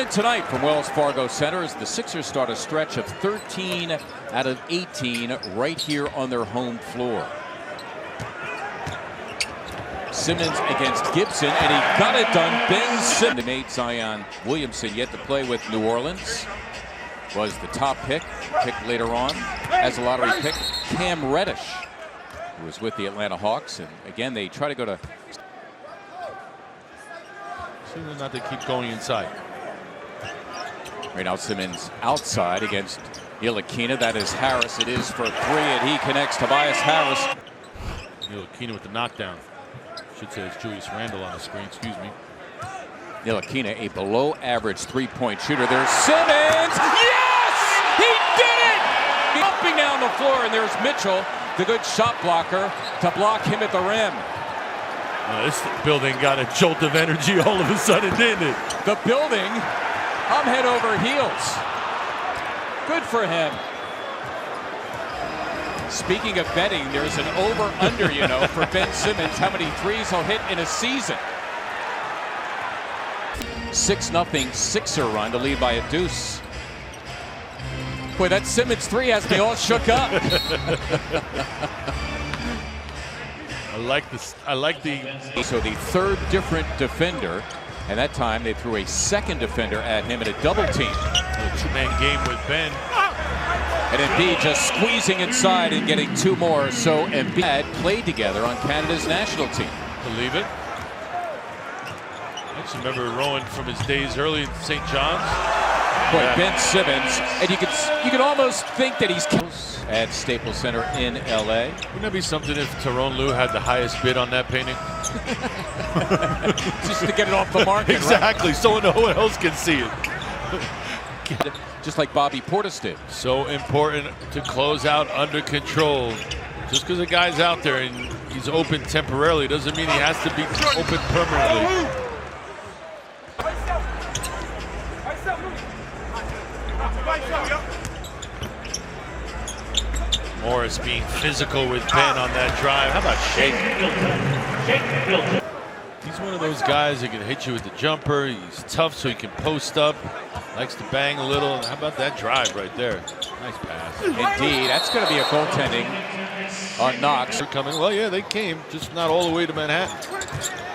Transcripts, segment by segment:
Tonight from Wells Fargo Center as the Sixers start a stretch of 13 out of 18 right here on their home floor. Simmons against Gibson, and he got it done. Ben Simmons. The made Zion Williamson yet to play with New Orleans. Was the top pick later on as a lottery pick. Cam Reddish, who was with the Atlanta Hawks, and again they try to go to. Seems not to keep going inside. Right now Simmons outside against Ntilikina. That is Harris. It is for three, and he connects. Tobias Harris. Ntilikina with the knockdown. Should say it's Julius Randle on the screen. Excuse me. Ntilikina, a below-average three-point shooter. There's Simmons. Yes, he did it. Jumping down the floor, and there's Mitchell, the good shot blocker, to block him at the rim. This building got a jolt of energy all of a sudden, didn't it? The building. I'm head over heels. Good for him. Speaking of betting, there's an over-under, you know, for Ben Simmons, how many threes he'll hit in a season. 6-0 Sixer run to lead by a deuce. Boy, that Simmons three has me all shook up. I like the. So the third different defender. And that time they threw a second defender at him in a double team. A two-man game with Ben. And Embiid just squeezing inside and getting two more. So Embiid played together on Canada's national team. Believe it. I just remember Rowan from his days early in St. John's. Boy, yeah. Ben Simmons, and you could almost think that he's at Staples Center in LA. Wouldn't that be something if Tyrone Lue had the highest bid on that painting? Just to get it off the market. Exactly, right? So no one else can see it. Just like Bobby Portis did. So important to close out under control. Just because a guy's out there and he's open temporarily doesn't mean he has to be open permanently. Morris being physical with Ben on that drive. How about Shake? He's one of those guys that can hit you with the jumper. He's tough, so he can post up. Likes to bang a little. How about that drive right there? Nice pass. Indeed, that's going to be a goaltending on Knox. They're coming. Well, yeah, they came, just not all the way to Manhattan.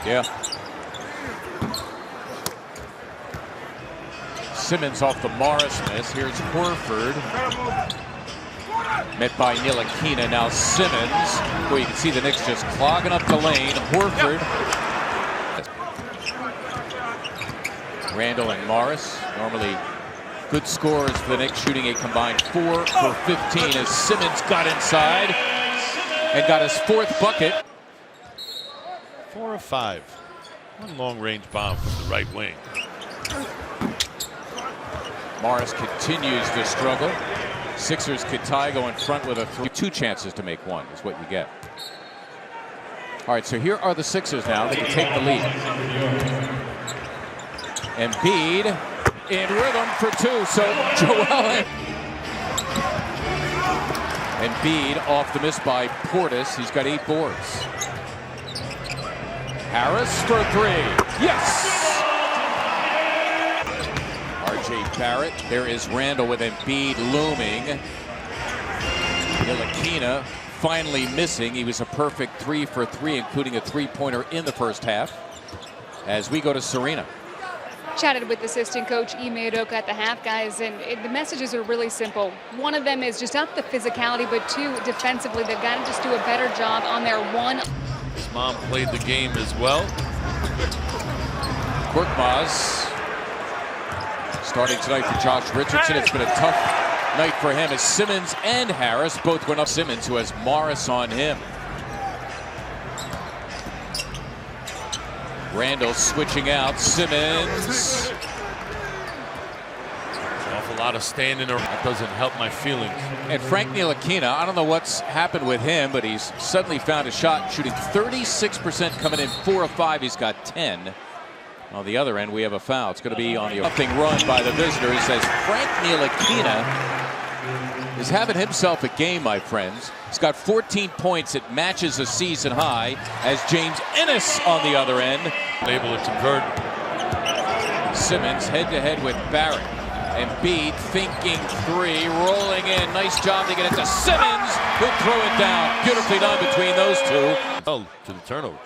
Yeah. Simmons off the Morris miss. Here's Horford. Met by Ntilikina. Now Simmons. Boy, you can see the Knicks just clogging up the lane. Horford. Randle and Morris. Normally good scores for the Knicks, shooting a combined 4 for 15 as Simmons got inside and got his fourth bucket. 4 of 5. One long-range bomb from the right wing. Morris continues to struggle. Sixers could tie, go in front with a 2 chances to make one is what you get. All right, so here are the Sixers now. They can take the lead. Embiid in rhythm for 2. So Joel Embiid off the miss by Portis. He's got 8 boards. Harris for 3. Yes! Barrett. There is Randle with Embiid looming. Ntilikina finally missing. He was a perfect 3 for 3, including a 3-pointer in the first half. As we go to Serena. Chatted with assistant coach Ime Udoka at the half, guys, and the messages are really simple. One of them is just up the physicality, but 2, defensively, they've got to just do a better job on their 1. His mom played the game as well. Korkmaz starting tonight for Josh Richardson. It's been a tough night for him as Simmons and Harris both went up. Simmons, who has Morris on him. Randle switching out. Simmons. An awful lot of standing around. That doesn't help my feelings. And Frank Ntilikina, I don't know what's happened with him, but he's suddenly found a shot, shooting 36%, coming in 4 of 5. He's got 10. On the other end, we have a foul. It's going to be on the nothing run by the visitors as Frank Ntilikina is having himself a game, my friends. He's got 14 points. It matches a season high as James Ennis on the other end. Able to convert. Simmons head-to-head with Barrett. Embiid thinking three, rolling in. Nice job to get it to Simmons, who'll throw it down. Beautifully done between those two. Oh, to the turnover.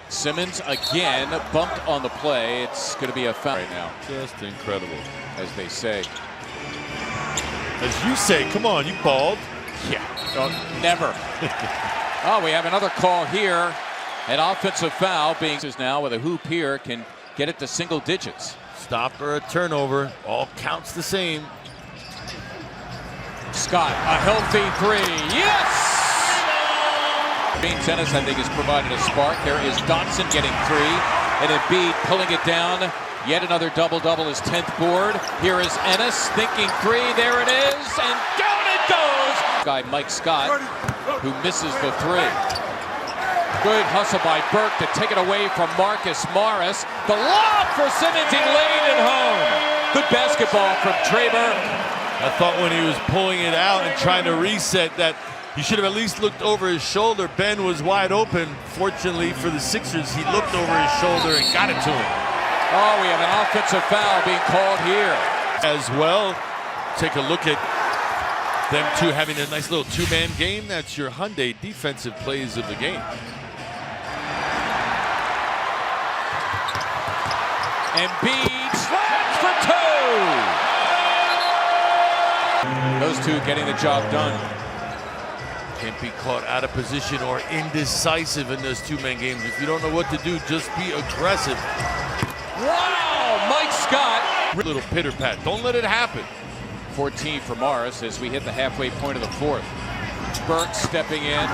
Simmons again bumped on the play. It's going to be a foul right now. Just incredible. As they say. As you say, come on, you bald. Yeah, never. Oh, we have another call here. An offensive foul being now with a hoop here can get it to single digits. Stop or a turnover, all counts the same. Scott, a healthy three. Yes! Tennis, I think, has provided a spark. There is Dotson getting three, and Embiid pulling it down. Yet another double-double, his 10th board. Here is Ennis thinking three. There it is, and down it goes! Guy Mike Scott, who misses the three. Good hustle by Burke to take it away from Marcus Morris. The lob for Simmons, he laid it home. Good basketball from Traber. I thought when he was pulling it out and trying to reset that he should have at least looked over his shoulder. Ben was wide open. Fortunately for the Sixers, he looked over his shoulder and got it to him. Oh, we have an offensive foul being called here. As well, take a look at them two having a nice little two-man game. That's your Hyundai defensive plays of the game. Embiid slams for two. Those two getting the job done. Can't be caught out of position or indecisive in those two-man games. If you don't know what to do, just be aggressive. Wow, Mike Scott. Little pitter-pat. Don't let it happen. 14 for Morris as we hit the halfway point of the fourth. Burke stepping in.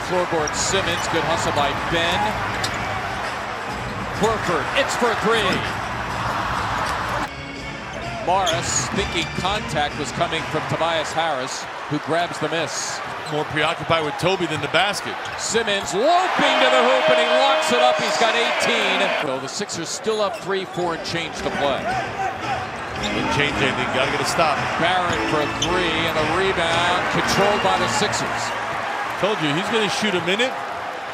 Floorboard Simmons. Good hustle by Ben. Horford, it's for three. Morris thinking contact was coming from Tobias Harris, who grabs the miss. More preoccupied with Toby than the basket. Simmons loping to the hoop and he locks it up. He's got 18. So the Sixers still up 3-4 and change to play. Didn't change anything. Got to get a stop. Barrett for a three and a rebound controlled by the Sixers. Told you he's going to shoot a minute,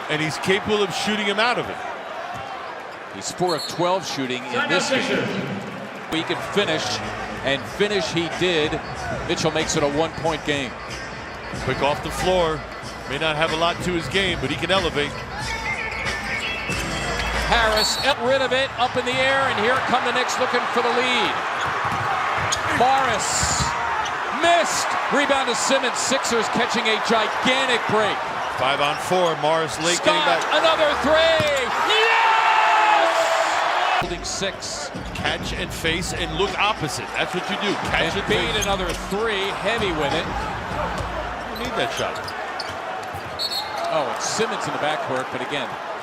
and he's capable of shooting him out of it. He's 4 of 12 shooting in this game. He can finish, and finish he did. Mitchell makes it a one-point game. Quick off the floor. May not have a lot to his game, but he can elevate. Harris got rid of it, up in the air, and here come the Knicks looking for the lead. Morris missed. Rebound to Simmons. Sixers catching a gigantic break. 5 on 4. Morris late getting Scott, back. another three. Yes! Holding 6. Catch and face and look opposite. That's what you do. Catch and Beat face. another three. Heavy with it. You need that shot. Oh, it's Simmons in the backcourt, but again,